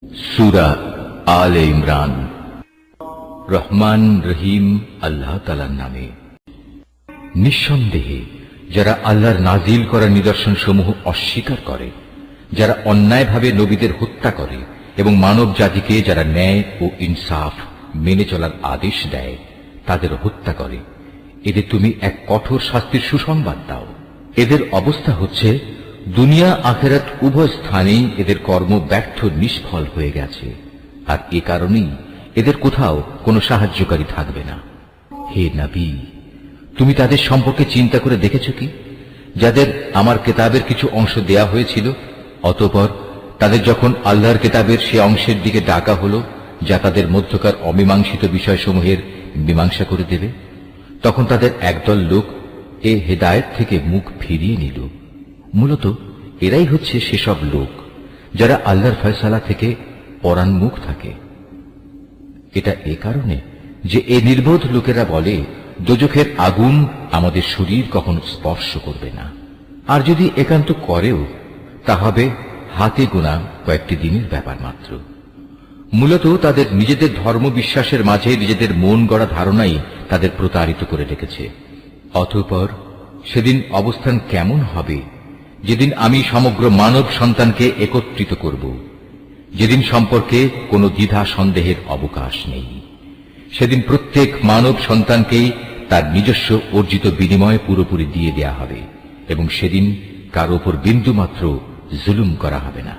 সূরা আলে ইমরান। রহমান রহিম আল্লাহ তাআলার নামে। নিঃসন্দেহে যারা আল্লাহর নাজিল করা নিদর্শন সমূহ অস্বীকার করে, যারা অন্যায়ভাবে নবীদের হত্যা করে এবং মানব জাতিকে যারা ন্যায় ও ইনসাফ মেনে চলার আদেশ দেয় তাদের হত্যা করে, এদের তুমি এক কঠোর শাস্তির সুসংবাদ দাও। এদের অবস্থা হচ্ছে দুনিয়া আখিরাত উভয় স্থানেই এদের কর্ম ব্যর্থ নিষ্ফল হয়ে গেছে, আর এ কারণেই এদের কোথাও কোনো সাহায্যকারী থাকবে না। হে নবী, তুমি তাদের সম্পর্কে চিন্তা করে দেখেছ কি, যাদের আমার কেতাবের কিছু অংশ দেয়া হয়েছিল, অতঃপর তাদের যখন আল্লাহর কেতাবের সে অংশের দিকে ডাকা হলো যা তাদের মধ্যকার অমীমাংসিত বিষয়সমূহের মীমাংসা করে দেবে, তখন তাদের একদল লোক এ হেদায়েত থেকে মুখ ফিরিয়ে নিল। মূলত এরাই হচ্ছে সেসব লোক যারা আল্লাহর ফয়সালা থেকে পরান্মুখ থাকে। এটা এ কারণে যে এ নির্বোধ লোকেরা বলে, দোজখের আগুন আমাদের শরীর কখনো স্পর্শ করবে না, আর যদি একান্ত করেও তা হবে হাতে গোনা কয়েকটি দিনের ব্যাপার মাত্র। মূলত তাদের নিজেদের ধর্ম বিশ্বাসের মাঝে নিজেদের মন গড়া ধারণাই তাদের প্রতারিত করে রেখেছে। অতঃপর সেদিন অবস্থান কেমন হবে, যেদিন আমি সমগ্র মানব সন্তানকে একত্রিত করব, যেদিন সম্পর্কে কোনো দ্বিধা সন্দেহের অবকাশ নেই। সেদিন প্রত্যেক মানব সন্তানকেই তার নিজস্ব অর্জিত বিনিময় পুরোপুরি দিয়ে দেয়া হবে এবং সেদিন কারো উপর বিন্দুমাত্র জুলুম করা হবে না।